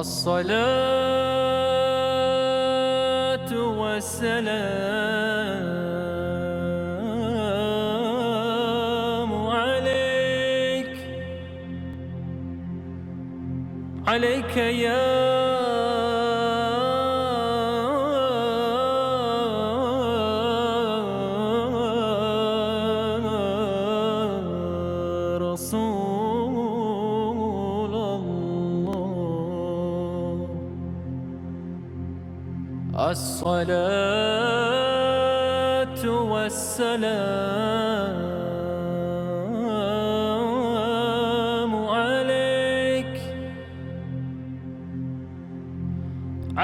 الصلاة والسلام عليك يا رسول الله. الصلاة والسلام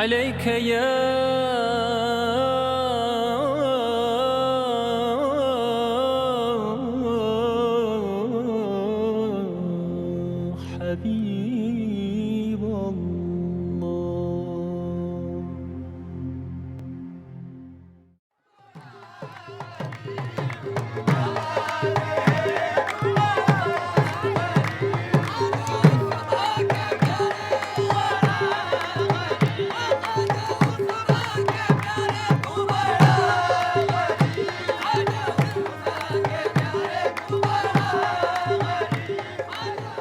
عليك يا حبيب الله.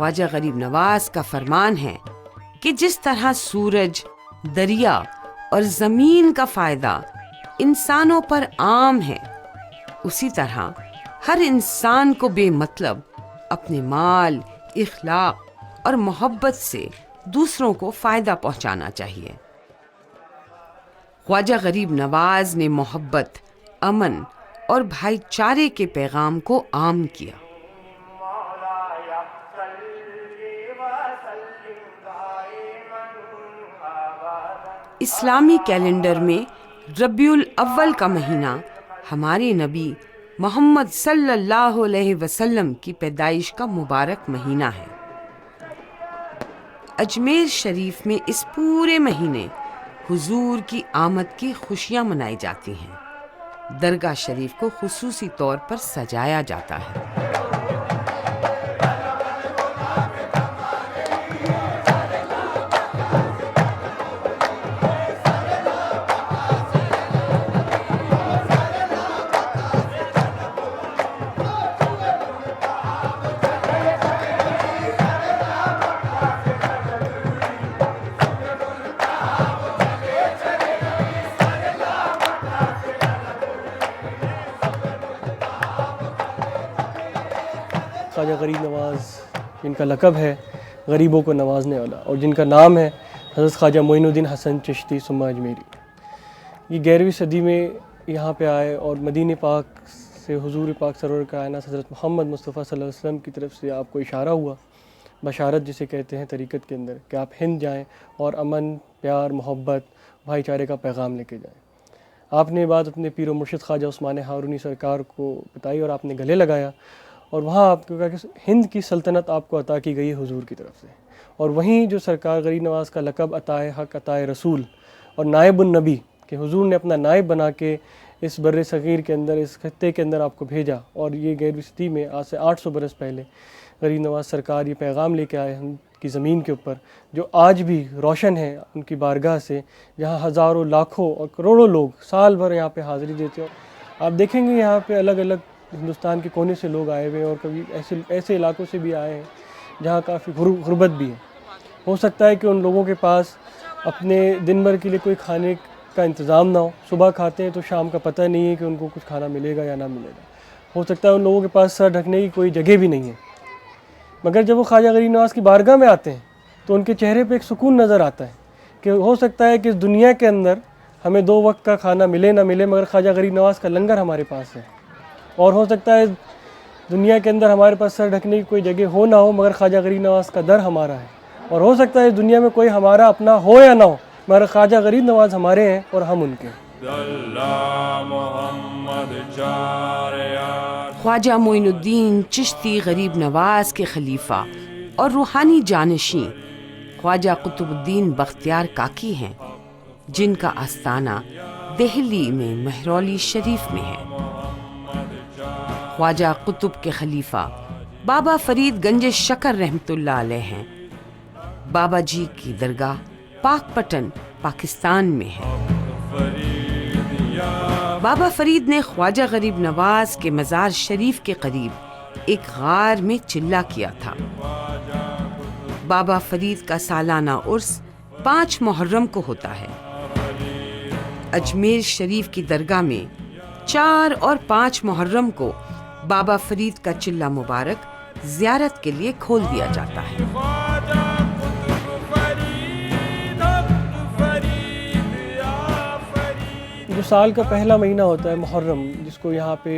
خواجہ غریب نواز کا فرمان ہے کہ جس طرح سورج، دریا اور زمین کا فائدہ انسانوں پر عام ہے، اسی طرح ہر انسان کو بے مطلب اپنے مال، اخلاق اور محبت سے دوسروں کو فائدہ پہنچانا چاہیے۔ خواجہ غریب نواز نے محبت، امن اور بھائی چارے کے پیغام کو عام کیا۔ اسلامی کیلنڈر میں ربیع الاول کا مہینہ ہمارے نبی محمد صلی اللہ علیہ وسلم کی پیدائش کا مبارک مہینہ ہے۔ اجمیر شریف میں اس پورے مہینے حضور کی آمد کی خوشیاں منائی جاتی ہیں۔ درگاہ شریف کو خصوصی طور پر سجایا جاتا ہے۔ خواجہ غریب نواز جن کا لقب ہے غریبوں کو نوازنے والا، اور جن کا نام ہے حضرت خواجہ معین الدین حسن چشتی ثم اجمیری، یہ 11ویں صدی میں یہاں پہ آئے اور مدینہ پاک سے حضور پاک سرور کائنات حضرت محمد مصطفیٰ صلی اللہ علیہ وسلم کی طرف سے آپ کو اشارہ ہوا، بشارت جسے کہتے ہیں طریقت کے اندر، کہ آپ ہند جائیں اور امن، پیار، محبت، بھائی چارے کا پیغام لے کے جائیں۔ آپ نے بات اپنے پیر و مرشد خواجہ عثمان ہارونی سرکار کو بتائی اور آپ نے گلے لگایا، اور وہاں آپ کو کہا کہ ہند کی سلطنت آپ کو عطا کی گئی ہے حضور کی طرف سے، اور وہیں جو سرکار غریب نواز کا لقب عطائے حق، عطائے رسول اور نائب النبی، کہ حضور نے اپنا نائب بنا کے اس بر صغیر کے اندر، اس خطے کے اندر آپ کو بھیجا، اور یہ 11ویں صدی میں آج سے 800 برس پہلے غریب نواز سرکار یہ پیغام لے کے آئے ہند کی زمین کے اوپر، جو آج بھی روشن ہے ان کی بارگاہ سے، جہاں ہزاروں، لاکھوں اور کروڑوں لوگ سال بھر یہاں پہ حاضری دیتے ہو۔ آپ دیکھیں گے یہاں پہ الگ الگ ہندوستان کے کونے سے لوگ آئے ہوئے ہیں، اور کبھی ایسے علاقوں سے بھی آئے ہیں جہاں کافی غربت بھی ہے۔ ہو سکتا ہے کہ ان لوگوں کے پاس اپنے دن بھر کے لیے کوئی کھانے کا انتظام نہ ہو، صبح کھاتے ہیں تو شام کا پتہ نہیں ہے کہ ان کو کچھ کھانا ملے گا یا نہ ملے گا۔ ہو سکتا ہے ان لوگوں کے پاس سر ڈھکنے کی کوئی جگہ بھی نہیں ہے، مگر جب وہ خواجہ غریب نواز کی بارگاہ میں آتے ہیں تو ان کے چہرے پہ ایک سکون نظر آتا ہے، کہ ہو سکتا ہے کہ اس دنیا کے اندر ہمیں 2 وقت کا کھانا ملے نہ ملے، مگر خواجہ غریب نواز کا لنگر ہمارے پاس ہے، اور ہو سکتا ہے دنیا کے اندر ہمارے پاس سر ڈھکنے کی کوئی جگہ ہو نہ ہو، مگر خواجہ غریب نواز کا در ہمارا ہے، اور ہو سکتا ہے اس دنیا میں کوئی ہمارا اپنا ہو یا نہ ہو، مگر خواجہ غریب نواز ہمارے ہیں اور ہم ان کے۔ خواجہ معین الدین چشتی غریب نواز کے خلیفہ اور روحانی جانشین خواجہ قطب الدین بختیار کاکی ہیں، جن کا آستانہ دہلی میں مہرولی شریف میں ہے۔ خواجہ قطب کے خلیفہ بابا فرید گنج شکر رحمۃ اللہ علیہ ہیں۔ بابا جی کی درگاہ پاک پٹن پاکستان میں ہے۔ بابا فرید نے خواجہ غریب نواز کے مزار شریف کے قریب ایک غار میں چلہ کیا تھا۔ بابا فرید کا سالانہ عرس 5 محرم کو ہوتا ہے۔ اجمیر شریف کی درگاہ میں 4 اور 5 محرم کو بابا فرید کا چلہ مبارک زیارت کے لیے کھول دیا جاتا ہے۔ جو سال کا پہلا مہینہ ہوتا ہے محرم، جس کو یہاں پہ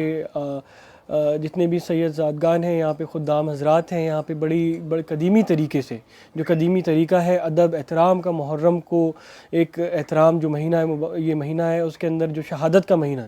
جتنے بھی سید زادگان ہیں، یہاں پہ خدام حضرات ہیں، یہاں پہ بڑی قدیمی طریقے سے، جو قدیمی طریقہ ہے ادب احترام کا، محرم کو ایک احترام جو مہینہ ہے، یہ مہینہ ہے اس کے اندر جو شہادت کا مہینہ ہے،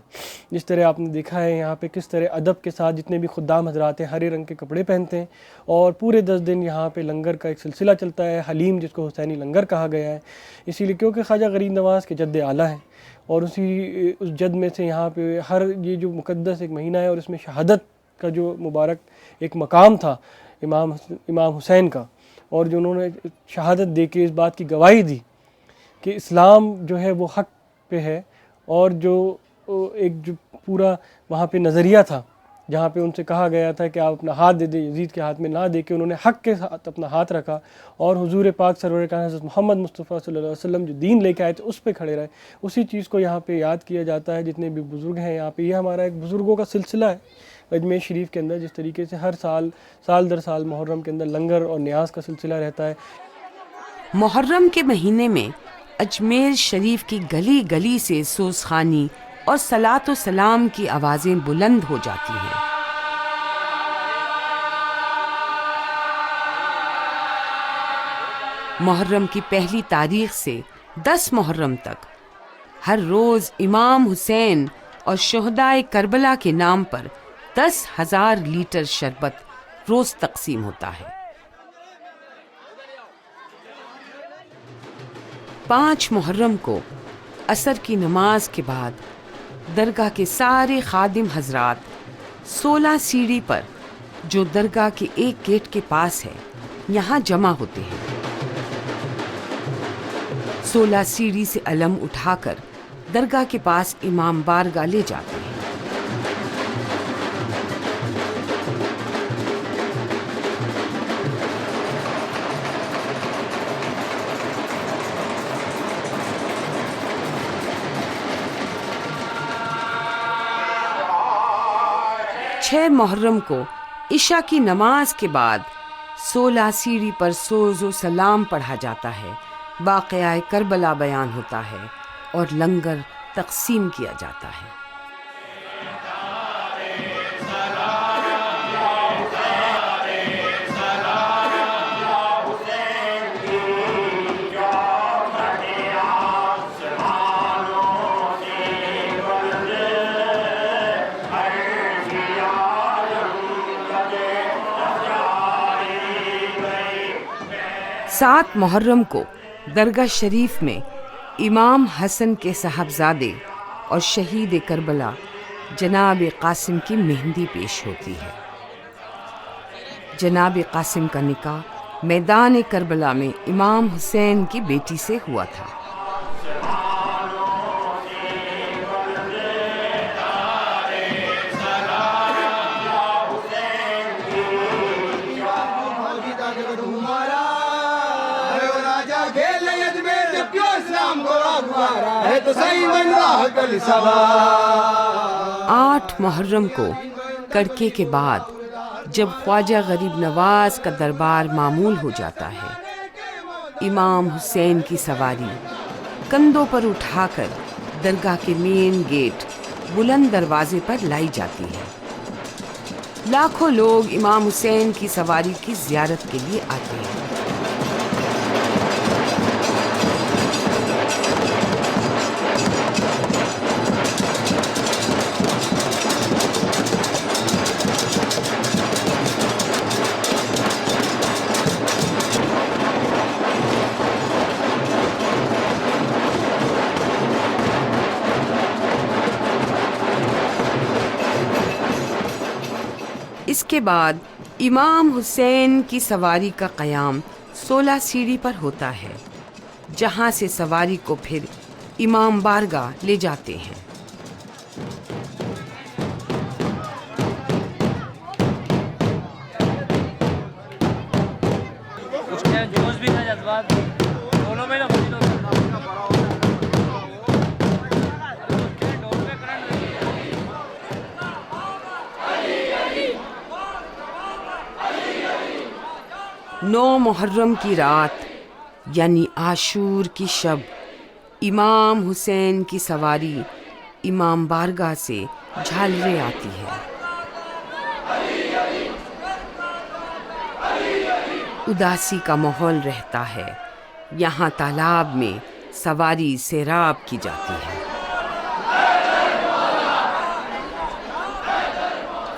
جس طرح آپ نے دیکھا ہے یہاں پہ کس طرح ادب کے ساتھ جتنے بھی خدام حضرات ہیں ہرے رنگ کے کپڑے پہنتے ہیں، اور پورے 10 دن یہاں پہ لنگر کا ایک سلسلہ چلتا ہے، حلیم جس کو حسینی لنگر کہا گیا ہے، اسی لیے کیونکہ خواجہ غریب نواز کے جد اعلیٰ ہیں، اور اس جد میں سے یہاں پہ یہ جو مقدس ایک مہینہ ہے، اور اس میں شہادت کا جو مبارک ایک مقام تھا امام حسین کا، اور جو انہوں نے شہادت دے کے اس بات کی گواہی دی کہ اسلام جو ہے وہ حق پہ ہے، اور جو ایک جو پورا وہاں پہ نظریہ تھا جہاں پہ ان سے کہا گیا تھا کہ آپ اپنا ہاتھ دے دیں، یزید کے ہاتھ میں نہ دے کے انہوں نے حق کے ساتھ اپنا ہاتھ رکھا اور حضور پاک سرور کائنات حضرت محمد مصطفیٰ صلی اللہ علیہ وسلم جو دین لے کے آئے تھے اس پہ کھڑے رہے. اسی چیز کو یہاں پہ یاد کیا جاتا ہے. جتنے بھی بزرگ ہیں یہاں پہ، یہ ہمارا ایک بزرگوں کا سلسلہ ہے اجمیر شریف کے اندر. جس طریقے سے ہر سال در سال محرم کے اندر لنگر اور نیاز کا سلسلہ رہتا ہے. محرم کے مہینے میں اجمیر شریف کی گلی گلی سے سوزخوانی اور صلاۃ و سلام کی آوازیں بلند ہو جاتی ہیں. محرم کی پہلی تاریخ سے 10 محرم تک ہر روز امام حسین اور شہدائے کربلا کے نام پر 10,000 لیٹر شربت روز تقسیم ہوتا ہے. 5 محرم کو عصر کی نماز کے بعد درگاہ کے سارے خادم حضرات 16 سیڑھی پر جو درگاہ کے ایک گیٹ کے پاس ہے یہاں جمع ہوتے ہیں. 16 سیڑھی سے علم اٹھا کر درگاہ کے پاس امام بارگاہ لے جاتے ہیں. چھ محرم کو عشاء کی نماز کے بعد 16 سیڑھی پر سوز و سلام پڑھا جاتا ہے، واقعہ کربلا بیان ہوتا ہے اور لنگر تقسیم کیا جاتا ہے. سات محرم کو درگاہ شریف میں امام حسن کے صاحبزادے اور شہید کربلا جناب قاسم کی مہندی پیش ہوتی ہے. جناب قاسم کا نکاح میدان کربلا میں امام حسین کی بیٹی سے ہوا تھا. آٹھ محرم کو کڑکے کے بعد جب خواجہ غریب نواز کا دربار معمول ہو جاتا ہے، امام حسین کی سواری کندھوں پر اٹھا کر درگاہ کے مین گیٹ بلند دروازے پر لائی جاتی ہے. لاکھوں لوگ امام حسین کی سواری کی زیارت کے لیے آتے ہیں. اس کے بعد امام حسین کی سواری کا قیام 16 سیڑھی پر ہوتا ہے، جہاں سے سواری کو پھر امام بارگاہ لے جاتے ہیں. نو محرم کی رات یعنی عاشور کی شب امام حسین کی سواری امام بارگاہ سے جھالرے آتی ہے. اداسی کا ماحول رہتا ہے. یہاں تالاب میں سواری سیراب کی جاتی ہے.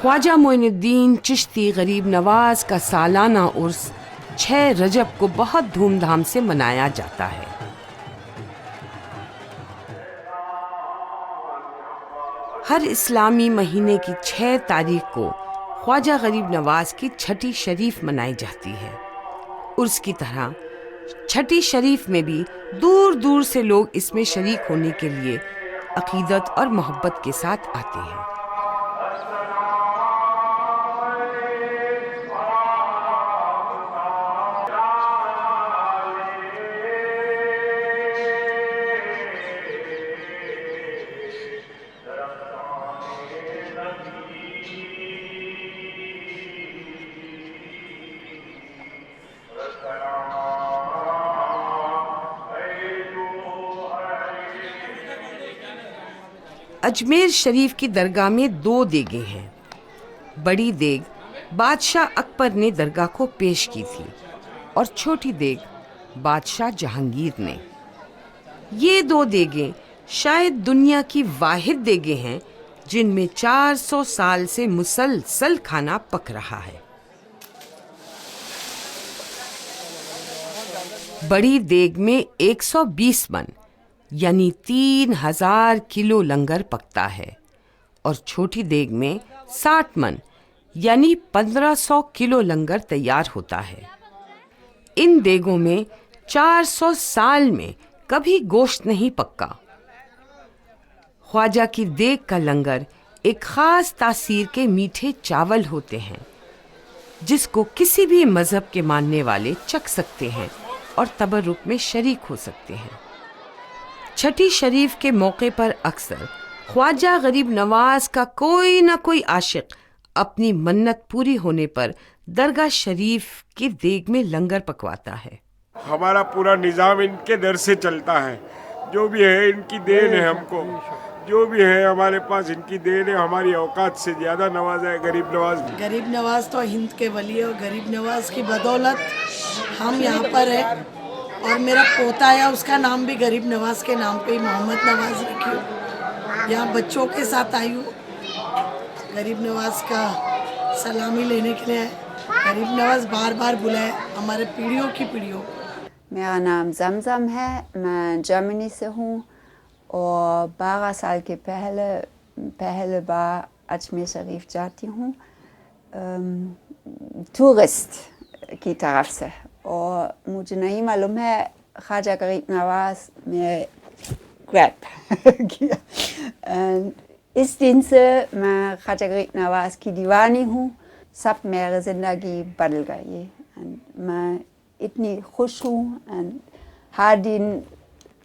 خواجہ معین الدین چشتی غریب نواز کا سالانہ عرس 6 رجب کو بہت دھوم دھام سے منایا جاتا ہے. ہر اسلامی مہینے کی 6 تاریخ کو خواجہ غریب نواز کی چھٹی شریف منائی جاتی ہے. عرس کی طرح چھٹی شریف میں بھی دور دور سے لوگ اس میں شریک ہونے کے لیے عقیدت اور محبت کے ساتھ آتے ہیں. اجمیر شریف کی درگاہ میں 2 دیگیں ہیں. بڑی دیگ بادشاہ اکبر نے درگاہ کو پیش کی تھی اور چھوٹی دیگ بادشاہ جہانگیر نے. یہ 2 دیگیں شاید دنیا کی واحد دیگیں ہیں جن میں 400 سال سے مسلسل کھانا پک رہا ہے. بڑی دیگ میں 120 من یعنی 3000 کلو لنگر پکتا ہے اور چھوٹی دیگ میں 60 من یعنی 1500 کلو لنگر تیار ہوتا ہے. ان دیگوں میں 400 سال میں کبھی گوشت نہیں پکا. خواجہ کی دیگ کا لنگر ایک خاص تاثیر کے میٹھے چاول ہوتے ہیں جس کو کسی بھی مذہب کے ماننے والے چکھ سکتے ہیں اور تبرک میں شریک ہو سکتے ہیں. چھٹی شریف کے موقع پر اکثر خواجہ غریب نواز کا کوئی نہ کوئی عاشق اپنی منت پوری ہونے پر درگاہ شریف کی دیگ میں لنگر پکواتا ہے. ہمارا پورا نظام ان کے در سے چلتا ہے. جو بھی ہے ان کی دین ہے. ہم کو جو بھی ہے ہمارے پاس ان کی دین ہے. ہماری اوقات سے زیادہ نوازا ہے غریب نواز. غریب نواز تو ہند کے ولی ہے اور غریب نواز کی بدولت ہم یہاں پر ہیں. اور میرا پوتا ہے اس کا نام بھی غریب نواز کے نام پہ ہی محمد نواز رکھی ہوں. یہاں بچوں کے ساتھ آئی ہوں غریب نواز کا سلامی لینے کے لیے. غریب نواز بار بار بلائے ہمارے پیڑھیوں کی پیڑھیوں. میرا نام زمزم ہے. میں جرمنی سے ہوں اور 12 سال کے پہلے بار اجمیر شریف جاتی ہوں ٹورسٹ کی طرف سے. اور مجھے نہیں معلوم ہے خواجہ غریب نواز میں گریپ کیا. اس دن سے میں خواجہ غریب نواز کی دیوانی ہوں. سب میری زندگی بدل گئی. میں اتنی خوش ہوں. ہر دن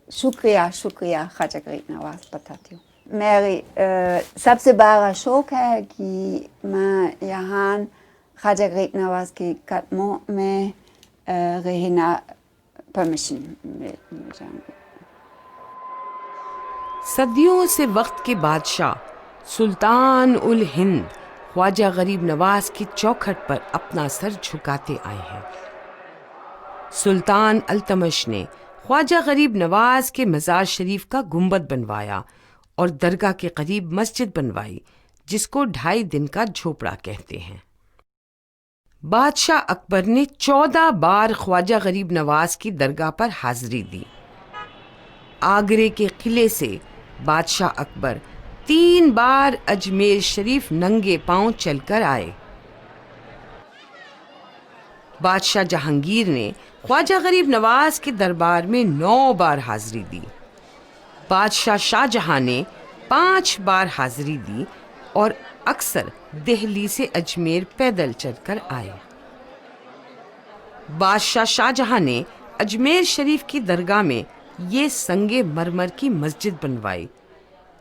شکریہ خواجہ غریب نواز بتاتی ہوں. میری سب سے بڑا شوق ہے کہ میں یہاں خواجہ غریب نواز کے قدموں میں رہنا پرمیشن مل جائیں گے. صدیوں سے وقت کے بادشاہ سلطان الہند خواجہ غریب نواز کی چوکھٹ پر اپنا سر جھکاتے آئے ہیں. سلطان التمش نے خواجہ غریب نواز کے مزار شریف کا گنبد بنوایا اور درگاہ کے قریب مسجد بنوائی جس کو 2.5 دن کا جھوپڑا کہتے ہیں. بادشاہ اکبر نے 14 بار خواجہ غریب نواز کی درگاہ پر حاضری دی. آگرے کے قلعے سے بادشاہ اکبر 3 بار اجمیر شریف ننگے پاؤں چل کر آئے. بادشاہ جہانگیر نے خواجہ غریب نواز کے دربار میں 9 بار حاضری دی. بادشاہ شاہ جہاں نے 5 بار حاضری دی اور اکثر دہلی سے اجمیر پیدل چل کر آئے. بادشاہ شاہ جہاں نے اجمیر شریف کی درگاہ میں یہ سنگ مرمر کی مسجد بنوائی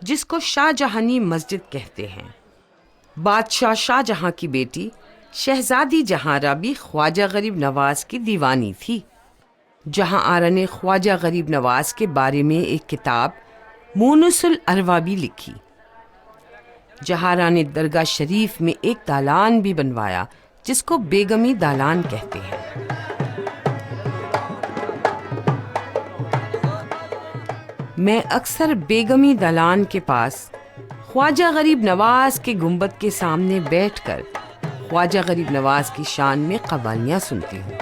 جس کو شاہ جہانی مسجد کہتے ہیں. بادشاہ شاہ جہاں کی بیٹی شہزادی جہاں بھی خواجہ غریب نواز کی دیوانی تھی. جہاں آرا نے خواجہ غریب نواز کے بارے میں ایک کتاب مونس الاروا بھی لکھی. جہارا نے درگاہ شریف میں ایک دالان بھی بنوایا جس کو بیگمی دالان کہتے ہیں. میں اکثر بیگمی دالان کے پاس خواجہ غریب نواز کے گنبد کے سامنے بیٹھ کر خواجہ غریب نواز کی شان میں قوالیاں سنتی ہوں.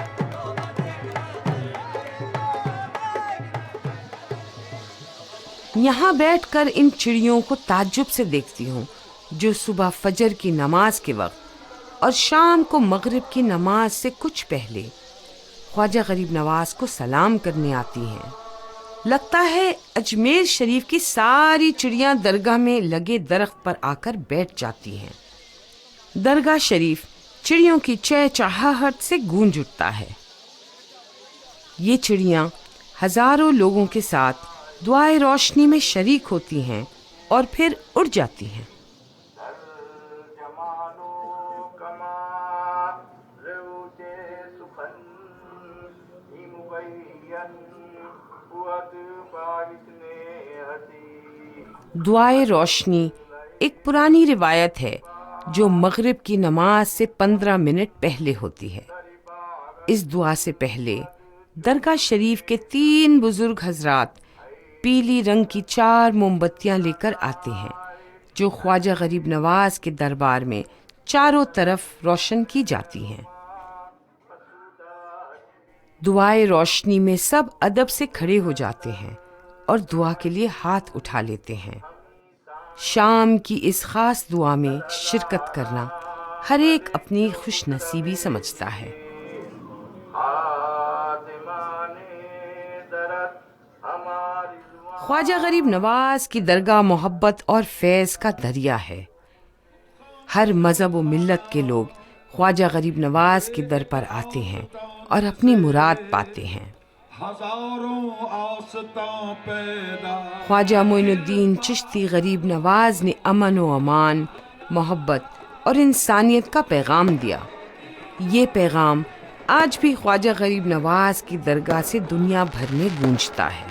یہاں بیٹھ کر ان چڑیوں کو تعجب سے دیکھتی ہوں جو صبح فجر کی نماز کے وقت اور شام کو مغرب کی نماز سے کچھ پہلے خواجہ غریب نواز کو سلام کرنے آتی ہیں. لگتا ہے اجمیر شریف کی ساری چڑیاں درگاہ میں لگے درخت پر آ کر بیٹھ جاتی ہیں. درگاہ شریف چڑیوں کی چہچہاہٹ سے گونج اٹھتا ہے. یہ چڑیاں ہزاروں لوگوں کے ساتھ دعائے روشنی میں شریک ہوتی ہیں اور پھر اڑ جاتی ہیں. دعائے روشنی ایک پرانی روایت ہے جو مغرب کی نماز سے 15 منٹ پہلے ہوتی ہے۔ اس دعا سے پہلے درگاہ شریف کے 3 بزرگ حضرات پیلی رنگ کی 4 موم بتیاں لے کر آتے ہیں جو خواجہ غریب نواز کے دربار میں چاروں طرف روشن کی جاتی ہیں۔ دعائے روشنی میں سب ادب سے کھڑے ہو جاتے ہیں اور دعا کے لیے ہاتھ اٹھا لیتے ہیں۔ شام کی اس خاص دعا میں شرکت کرنا ہر ایک اپنی خوش نصیبی سمجھتا ہے۔ خواجہ غریب نواز کی درگاہ محبت اور فیض کا دریا ہے۔ ہر مذہب و ملت کے لوگ خواجہ غریب نواز کے در پر آتے ہیں اور اپنی مراد پاتے ہیں۔ خواجہ معین الدین چشتی غریب نواز نے امن و امان، محبت اور انسانیت کا پیغام دیا۔ یہ پیغام آج بھی خواجہ غریب نواز کی درگاہ سے دنیا بھر میں گونجتا ہے۔